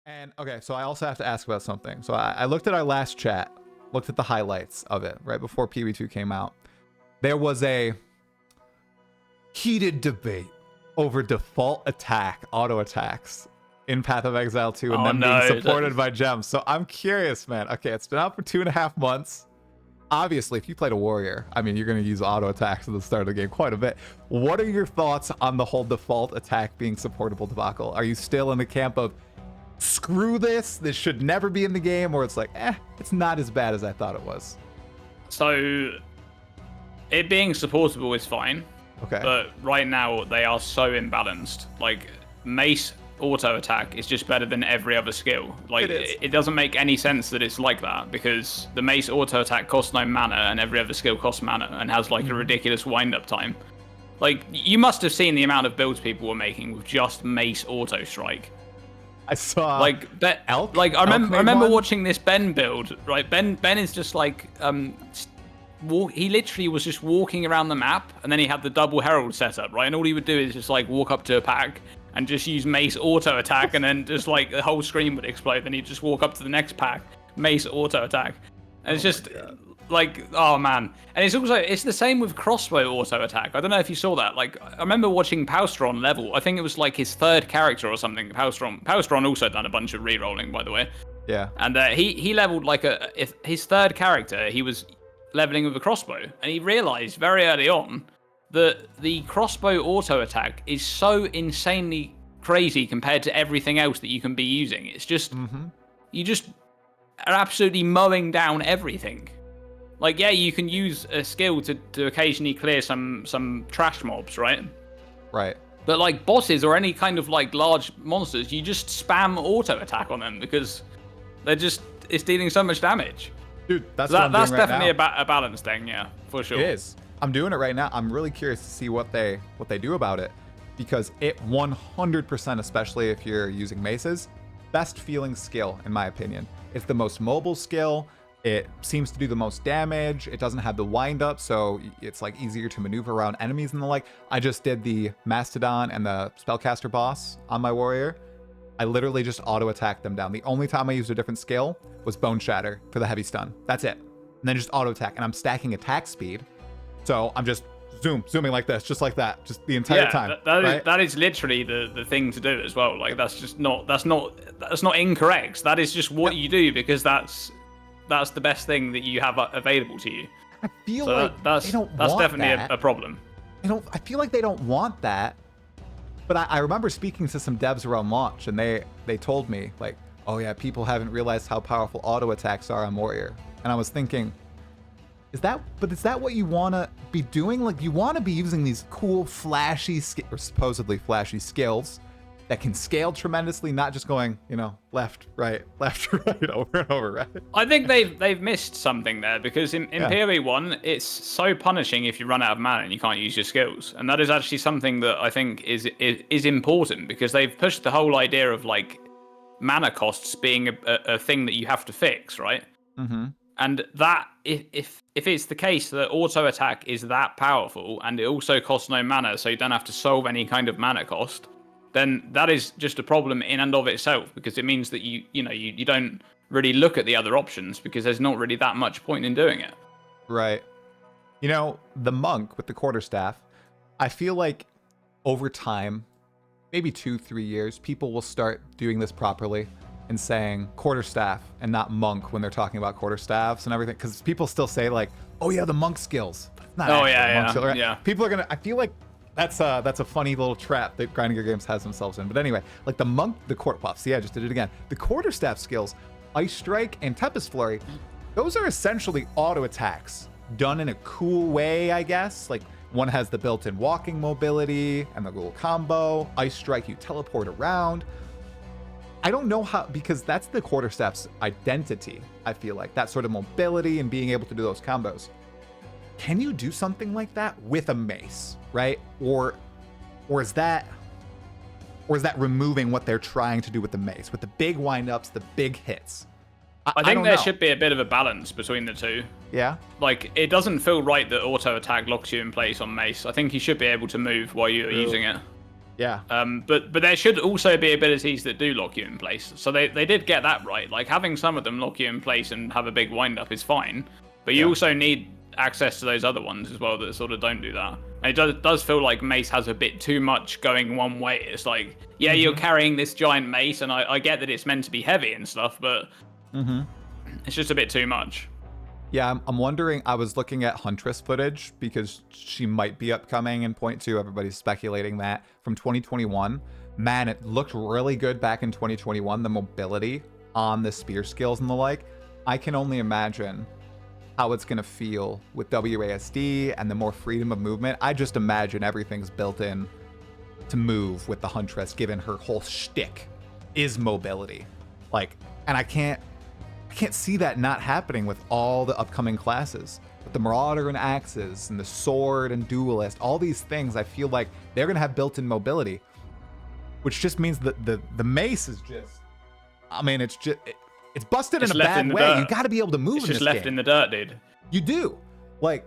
And okay, so I also have to ask about something. So I looked at our last chat, looked at the highlights of it right before PB2 came out. There was a heated debate over default attack, auto attacks in Path of Exile 2 and them being supported by gems. So I'm curious, man. Okay, it's been out for 2.5 months. Obviously, if you played a warrior, I mean, you're going to use auto attacks at the start of the game quite a bit. What are your thoughts on the whole default attack being supportable debacle? Are you still in the camp of screw this should never be in the game, or it's like, it's not as bad as I thought it was? So it being supportable is fine. Okay. But right now they are so imbalanced. Like Mace auto attack is just better than every other skill. Like it doesn't make any sense that it's like that, because the Mace auto attack costs no mana and every other skill costs mana and has like a ridiculous wind up time. Like you must have seen the amount of builds people were making with just Mace auto strike. I saw like Elk. Like I remember watching this Ben build. Right, Ben is just like he literally was just walking around the map, and then he had the double herald set up, right? And all he would do is just like walk up to a pack and just use Mace auto attack, and then just like the whole screen would explode. Then he'd just walk up to the next pack, Mace auto attack, and it's just like, oh man. And it's the same with crossbow auto attack. I don't know if you saw that. Like I remember watching Paustron level. I think it was like his 3rd character or something. Paustron also done a bunch of re-rolling, by the way. Yeah. And he leveled like his 3rd character. He was leveling with a crossbow, and he realized very early on that the crossbow auto attack is so insanely crazy compared to everything else that you can be using. It's just you just are absolutely mowing down everything. Like, yeah, you can use a skill to occasionally clear some trash mobs, right? Right. But like bosses or any kind of like large monsters, you just spam auto attack on them because it's dealing so much damage. Dude, that's definitely a balance thing, yeah, for sure. It is. I'm doing it right now. I'm really curious to see what they do about it, because it 100%, especially if you're using maces, best feeling skill in my opinion. It's the most mobile skill. It seems to do the most damage. It doesn't have the wind up, so it's like easier to maneuver around enemies and the like. I just did the Mastodon and the Spellcaster boss on my warrior. I literally just auto attacked them down. The only time I used a different skill was Bone Shatter for the heavy stun. That's it. And then just auto attack, and I'm stacking attack speed. So I'm just zooming like this, just like that, just the entire time. That is literally the thing to do as well. Like that's not incorrect. That is just what you do, because that's the best thing that you have available to you. I feel like that's definitely a problem. I feel like they don't want that. But I remember speaking to some devs around launch, and they told me like, oh yeah, people haven't realized how powerful auto attacks are on warrior. And I was thinking, is that what you want to be doing? Like, you want to be using these cool, flashy, or supposedly flashy skills that can scale tremendously, not just going, left, right, over and over, right? I think they've missed something there, because in Peri 1, it's so punishing if you run out of mana and you can't use your skills. And that is actually something that I think is important, because they've pushed the whole idea of like mana costs being a thing that you have to fix, right? Mm-hmm. And that, if it's the case that auto attack is that powerful and it also costs no mana, so you don't have to solve any kind of mana cost, then that is just a problem in and of itself, because it means that you don't really look at the other options, because there's not really that much point in doing it. Right. The monk with the quarterstaff, I feel like over time, maybe 2-3 years, people will start doing this properly and saying quarterstaff and not monk when they're talking about quarterstaffs and everything, because people still say like, oh yeah, the monk skills. But it's not monk skill, right? Yeah. People are gonna. I feel like that's a funny little trap that Grinding Gear Games has themselves in. But anyway, like the monk, the court puff. See, I just did it again. The quarterstaff skills, Ice Strike and Tempest Flurry, those are essentially auto attacks done in a cool way, I guess. Like one has the built-in walking mobility and the little combo. Ice Strike, you teleport around. I don't know how, because that's the quarterstaff's identity, I feel like. That sort of mobility and being able to do those combos. Can you do something like that with a mace, right? Or is that removing what they're trying to do with the mace, with the big windups, the big hits? I think there should be a bit of a balance between the two. Yeah? Like, it doesn't feel right that auto attack locks you in place on mace. I think you should be able to move while you're using it. Yeah. But there should also be abilities that do lock you in place. So they did get that right. Like having some of them lock you in place and have a big wind up is fine. But you also need access to those other ones as well that sort of don't do that. And it does feel like Mace has a bit too much going one way. It's like, yeah, you're carrying this giant mace, and I get that it's meant to be heavy and stuff, but it's just a bit too much. Yeah, I'm wondering, I was looking at Huntress footage because she might be upcoming in point 2. Everybody's speculating that from 2021. Man, it looked really good back in 2021, the mobility on the spear skills and the like. I can only imagine how it's going to feel with WASD and the more freedom of movement. I just imagine everything's built in to move with the Huntress, given her whole shtick is mobility. Like, and I can't see that not happening with all the upcoming classes. With the Marauder and Axes and the Sword and Duelist, all these things, I feel like they're going to have built-in mobility, which just means that the Mace is just, I mean, it's busted in a bad way. You got to be able to move in this game. It's just left in the dirt, dude. You do. Like,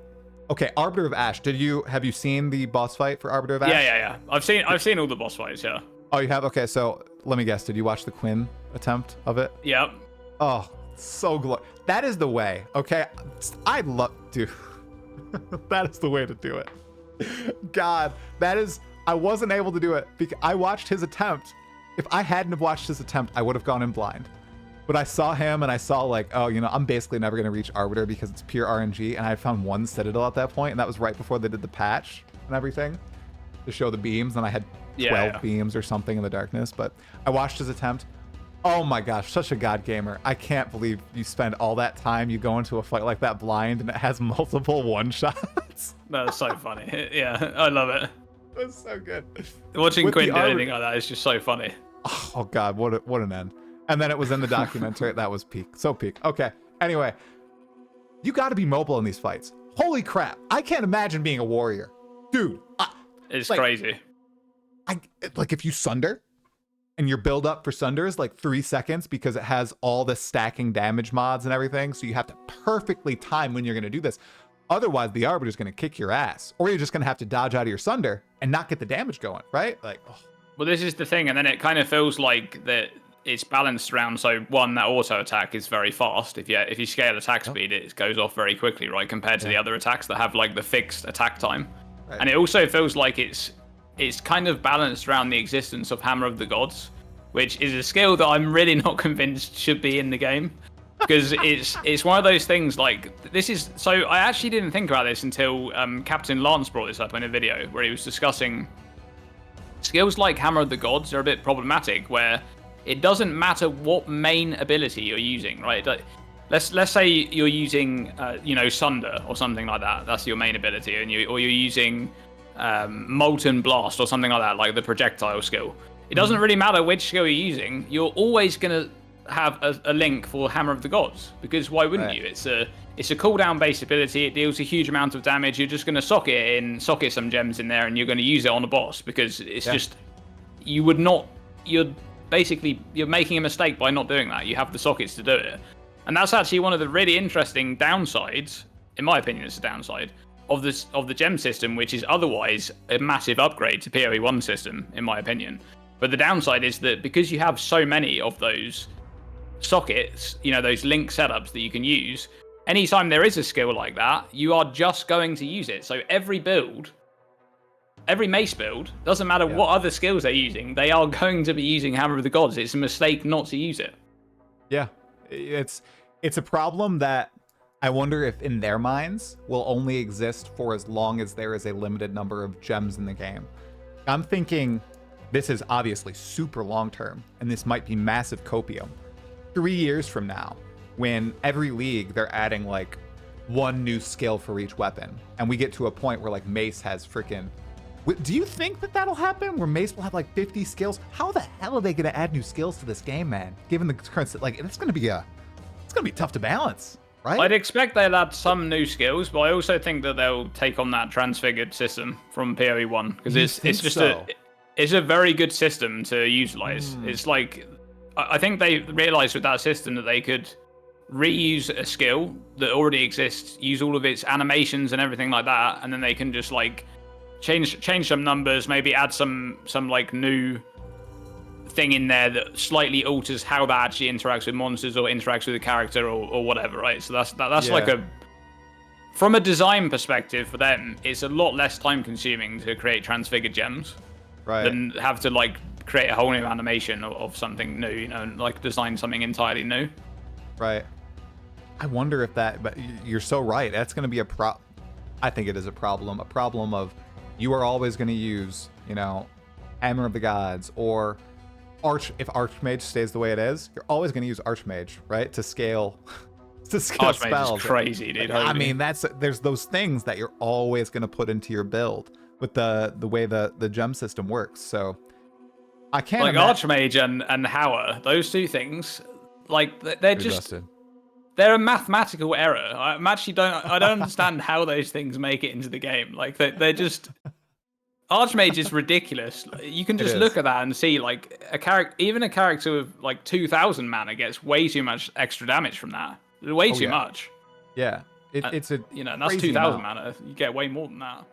okay, Arbiter of Ash. Have you seen the boss fight for Arbiter of Ash? Yeah. I've seen all the boss fights, yeah. Oh, you have? Okay, so let me guess. Did you watch the Quinn attempt of it? Yep. Oh, so glorious. That is the way, okay? I love, dude. That is the way to do it. God, I wasn't able to do it because I watched his attempt. If I hadn't have watched his attempt, I would have gone in blind. But I saw him and I saw like, oh, I'm basically never going to reach Arbiter because it's pure RNG. And I found one Citadel at that point, and that was right before they did the patch and everything to show the beams. And I had 12 beams or something in the darkness. But I watched his attempt. Oh my gosh, such a god gamer. I can't believe you spend all that time, you go into a fight like that blind and it has multiple one-shots. That's so funny. Yeah, I love it. That's so good. Watching Quinn do anything like that is just so funny. Oh god, what an end. And then it was in the documentary. That was peak. So peak. Okay. Anyway, you got to be mobile in these fights. Holy crap. I can't imagine being a warrior. Dude. It's crazy. Like if you Sunder and your build up for Sunder is like 3 seconds because it has all the stacking damage mods and everything. So you have to perfectly time when you're going to do this. Otherwise, the Arbiter's going to kick your ass. Or you're just going to have to dodge out of your Sunder and not get the damage going, right? Like, oh. Well, this is the thing. And then it kind of feels like that it's balanced around. So one, that auto attack is very fast. If you scale attack speed, it goes off very quickly, right? Compared to the other attacks that have like the fixed attack time. Right. And it also feels like it's kind of balanced around the existence of Hammer of the Gods, which is a skill that I'm really not convinced should be in the game. Because it's one of those things like, this is, so I actually didn't think about this until Captain Lance brought this up in a video where he was discussing skills like Hammer of the Gods are a bit problematic, where it doesn't matter what main ability you're using, right? Let's say you're using, Sunder or something like that. That's your main ability, and you're using Molten Blast or something like that, like the projectile skill. It doesn't really matter which skill you're using. You're always gonna have a link for Hammer of the Gods, because why wouldn't you? It's a cooldown based ability. It deals a huge amount of damage. You're just gonna socket some gems in there, and you're gonna use it on a boss because it's just you're making a mistake by not doing that. You have the sockets to do it. And that's actually one of the really interesting downsides, in my opinion, it's a downside, of the gem system, which is otherwise a massive upgrade to PoE 1 system, in my opinion. But the downside is that because you have so many of those sockets, those link setups that you can use, anytime there is a skill like that, you are just going to use it. So every Mace build, doesn't matter what other skills they're using, they are going to be using Hammer of the Gods. It's a mistake not to use it. Yeah, it's a problem that I wonder if in their minds will only exist for as long as there is a limited number of gems in the game. I'm thinking this is obviously super long term, and this might be massive copium. 3 years from now, when every league they're adding like one new skill for each weapon, and we get to a point where like Mace has freaking. Do you think that'll happen? Where Mace will have like 50 skills? How the hell are they going to add new skills to this game, man? Given the current, like, it's going to be tough to balance, right? I'd expect they'll add some new skills, but I also think that they'll take on that transfigured system from PoE 1, because it's just it's a very good system to utilize. It's like, I think they realized with that system that they could reuse a skill that already exists, use all of its animations and everything like that, and then they can just like change some numbers, maybe add some like new thing in there that slightly alters how that actually interacts with monsters or interacts with the character or whatever, right? So that's like from a design perspective for them, it's a lot less time consuming to create transfigured gems than have to like create a whole new animation of something new, you know, and like design something entirely new. Right. I wonder if that, but you're so right. That's going to be I think it is a problem of you are always going to use, you know, Hammer of the Gods or if Archmage stays the way it is, you're always going to use Archmage, right? To scale Archmage spells. Is crazy, dude. I mean, there's those things that you're always going to put into your build with the way the gem system works. So I can't like Archmage and Howler, those two things, like they're just they're a mathematical error. I don't understand how those things make it into the game. Like they're just Archmage is ridiculous. You can just look at that and see like even a character with like 2,000 mana gets way too much extra damage from that. Way too much. Yeah, it's a that's 2,000 mana. You get way more than that.